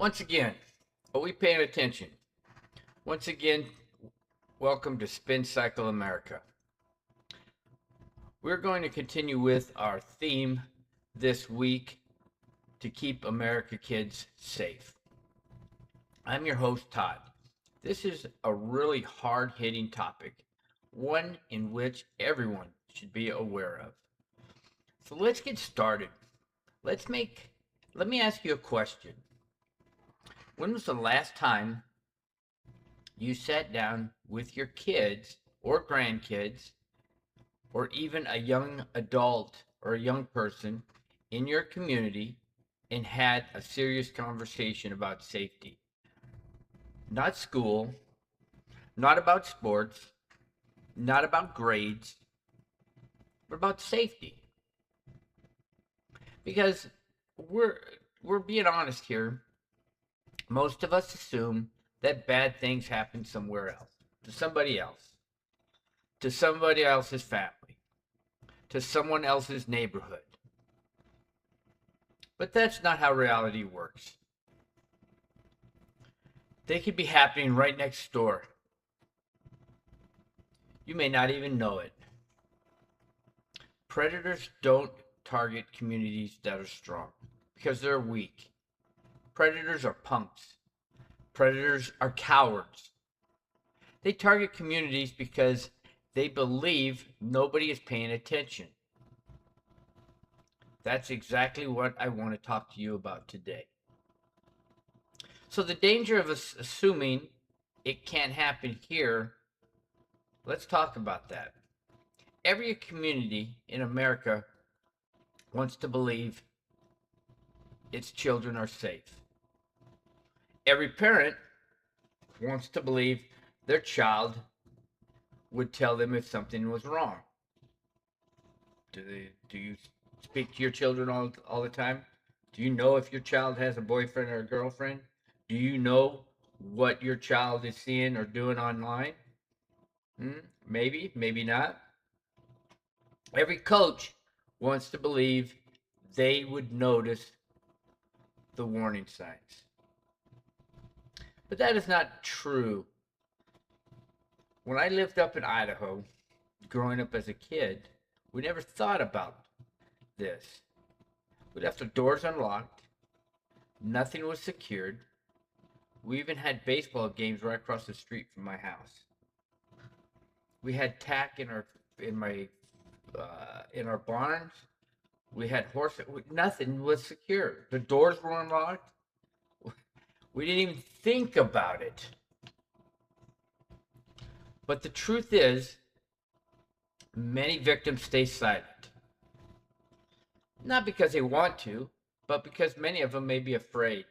Once again, are we paying attention? Once again, welcome to Spin Cycle America. We're going to continue with our theme this week to keep America kids safe. I'm your host, Todd. This is a really hard hitting topic, one in which everyone should be aware of. So let's get started. Let me ask you a question. When was the last time you sat down with your kids or grandkids or even a young adult or a young person in your community and had a serious conversation about safety? Not school, not about sports, not about grades, but about safety. Because we're we're being honest here. Most of us assume that bad things happen somewhere else, to somebody else's family, to someone else's neighborhood. But that's not how reality works. They could be happening right next door. You may not even know it. Predators don't target communities that are strong because they're weak. Predators are punks. Predators are cowards. They target communities because they believe nobody is paying attention. That's exactly what I want to talk to you about today. So, the danger of us assuming it can't happen here, let's talk about that. Every community in America wants to believe its children are safe. Every parent wants to believe their child would tell them if something was wrong. Do you speak to your children all the time? Do you know if your child has a boyfriend or a girlfriend? Do you know what your child is seeing or doing online? Maybe, maybe not. Every coach wants to believe they would notice the warning signs. But that is not true. When I lived up in Idaho, growing up as a kid, we never thought about this. We left the doors unlocked. Nothing was secured. We even had baseball games right across the street from my house. We had tack in our barns. We had horses. Nothing was secure. The doors were unlocked. We didn't even think about it. But the truth is, many victims stay silent. Not because they want to, but because many of them may be afraid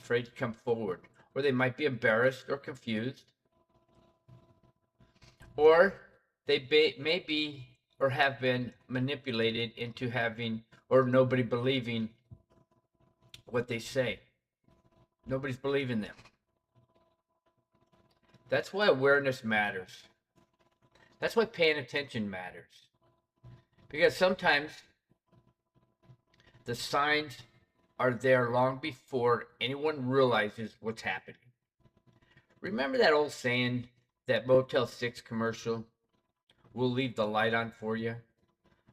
to come forward, or they might be embarrassed or confused, or they may be or have been manipulated into having or nobody believing what they say. Nobody's believing them. That's why awareness matters. That's why paying attention matters. Because sometimes the signs are there long before anyone realizes what's happening. Remember that old saying, that Motel 6 commercial, we'll leave the light on for you?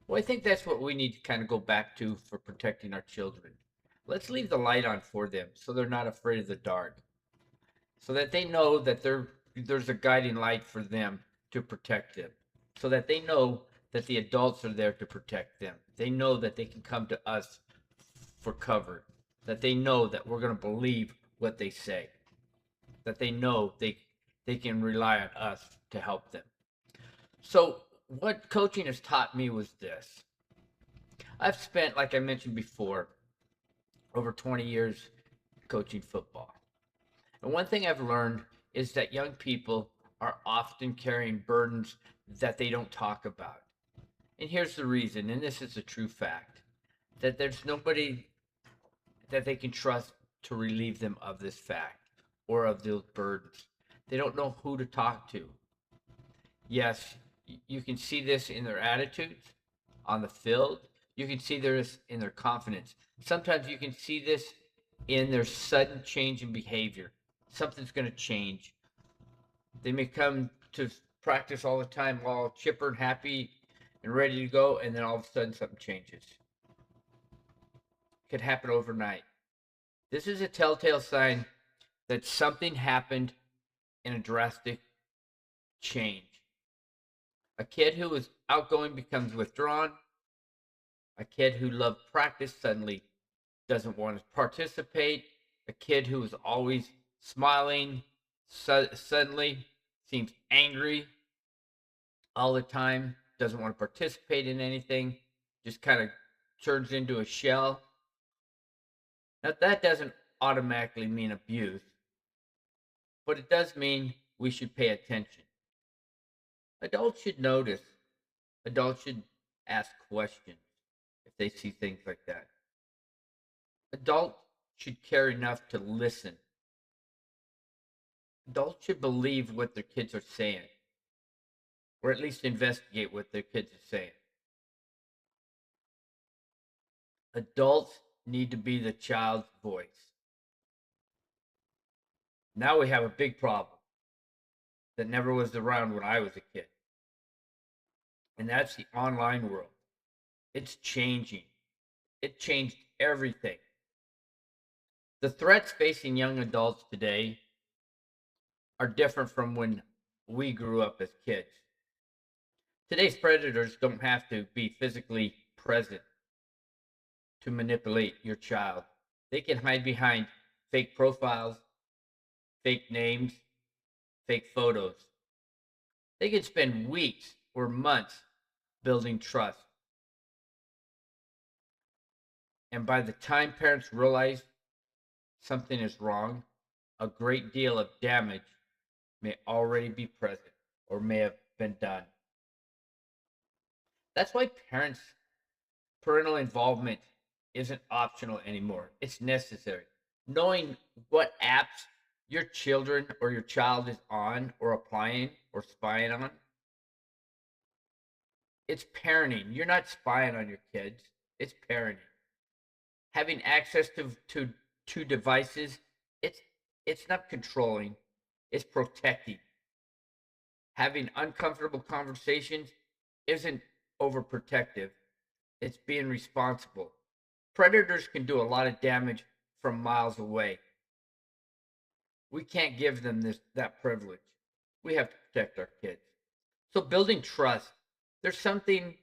Well, I think that's what we need to kind of go back to for protecting our children. Let's leave the light on for them so they're not afraid of the dark. So that they know that there's a guiding light for them to protect them. So that they know that the adults are there to protect them. They know that they can come to us for cover. That they know that we're going to believe what they say. That they know they can rely on us to help them. So what coaching has taught me was this. I've spent, like I mentioned before, over 20 years coaching football. And one thing I've learned is that young people are often carrying burdens that they don't talk about. And here's the reason, and this is a true fact, that there's nobody that they can trust to relieve them of this fact or of those burdens. They don't know who to talk to. Yes, you can see this in their attitudes on the field. You can see this in their confidence. Sometimes you can see this in their sudden change in behavior. Something's going to change. They may come to practice all the time all chipper and happy and ready to go, and then all of a sudden something changes. Could happen overnight. This is a telltale sign that something happened in a drastic change. A kid who was outgoing becomes withdrawn. A kid who loved practice suddenly doesn't want to participate. A kid who was always smiling suddenly seems angry all the time, doesn't want to participate in anything, just kind of turns into a shell. Now, that doesn't automatically mean abuse, but it does mean we should pay attention. Adults should notice. Adults should ask questions if they see things like that. Adults should care enough to listen. Adults should believe what their kids are saying, or at least investigate what their kids are saying. Adults need to be the child's voice. Now we have a big problem that never was around when I was a kid, and that's the online world. It's changing. It changed everything. The threats facing young adults today are different from when we grew up as kids. Today's predators don't have to be physically present to manipulate your child. They can hide behind fake profiles, fake names, fake photos. They can spend weeks or months building trust. And by the time parents realize something is wrong, a great deal of damage may already be present or may have been done. That's why parental involvement isn't optional anymore. It's necessary. Knowing what apps your children or your child is on or applying or spying on, it's parenting. You're not spying on your kids. It's parenting. Having access to devices, it's not controlling, it's protecting. Having uncomfortable conversations isn't overprotective, it's being responsible. Predators can do a lot of damage from miles away. We can't give them that privilege. We have to protect our kids. So building trust, there's something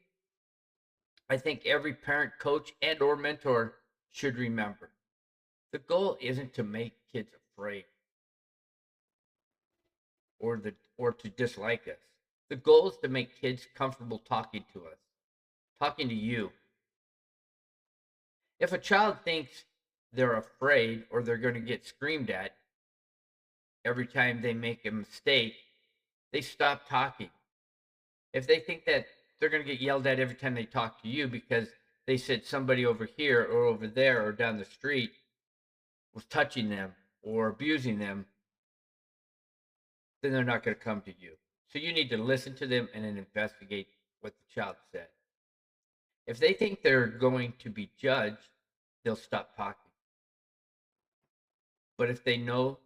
I think every parent, coach, and or mentor should remember. The goal isn't to make kids afraid or to dislike us. The goal is to make kids comfortable talking to us, talking to you. If a child thinks they're afraid or they're going to get screamed at every time they make a mistake, they stop talking. If they think that they're going to get yelled at every time they talk to you because they said somebody over here or over there or down the street was touching them or abusing them, then they're not going to come to you. So you need to listen to them and then investigate what the child said. If they think they're going to be judged, they'll stop talking. But if they know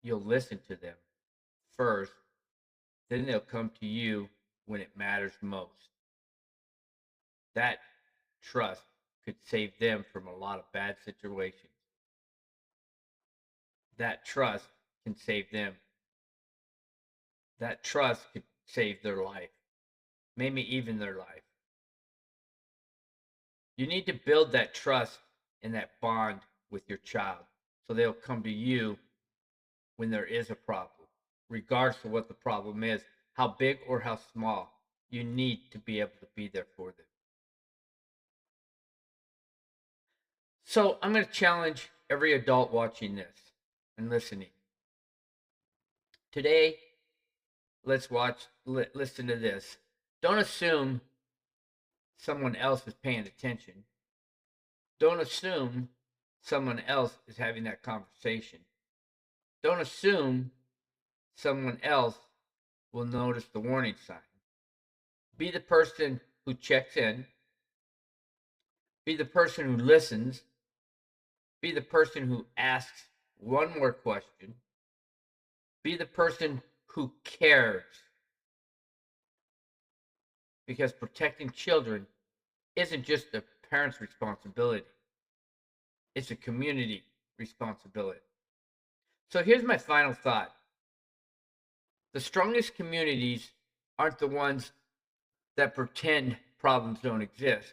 you'll listen to them first, then they'll come to you when it matters most. That trust could save them from a lot of bad situations. That trust can save them. That trust could save their life, maybe even their life. You need to build that trust and that bond with your child so they'll come to you when there is a problem, regardless of what the problem is, how big or how small. You need to be able to be there for them. So I'm going to challenge every adult watching this and listening. Today, listen to this. Don't assume someone else is paying attention. Don't assume someone else is having that conversation. Don't assume someone else will notice the warning sign. Be the person who checks in. Be the person who listens. Be the person who asks one more question. Be the person who cares. Because protecting children isn't just a parent's responsibility, it's a community responsibility. So here's my final thought. The strongest communities aren't the ones that pretend problems don't exist.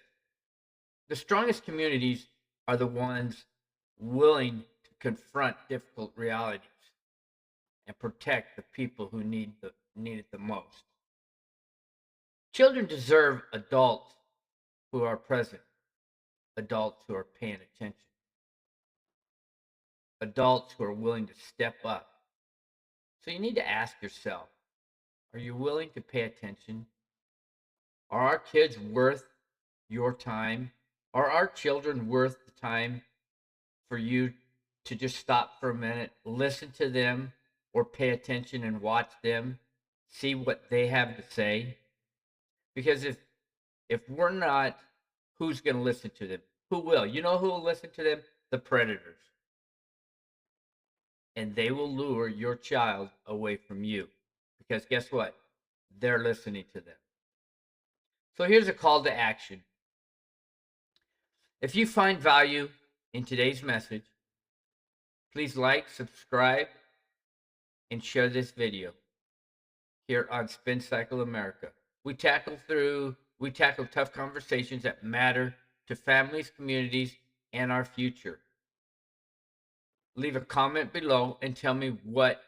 The strongest communities are the ones willing to confront difficult realities and protect the people who need it the most. Children deserve adults who are present, adults who are paying attention, adults who are willing to step up. So you need to ask yourself, are you willing to pay attention? Are our kids worth your time? Are our children worth the time for you to just stop for a minute, listen to them, or pay attention and watch them, see what they have to say? Because if we're not, who's going to listen to them? Who will? You know who will listen to them? The predators. And they will lure your child away from you. Because guess what? They're listening to them. So here's a call to action. If you find value in today's message, please like, subscribe, and share this video here on Spin Cycle America. We tackle tough conversations that matter to families, communities, and our future. Leave a comment below and tell me what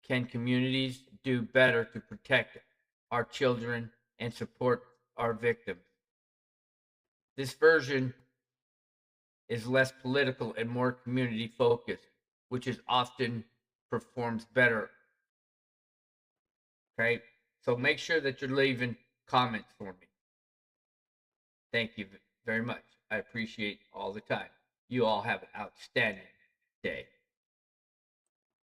can communities do better to protect our children and support our victims. This version is less political and more community focused, which is often performs better. Okay, so make sure that you're leaving comments for me. Thank you very much. I appreciate all the time. You all have an outstanding day.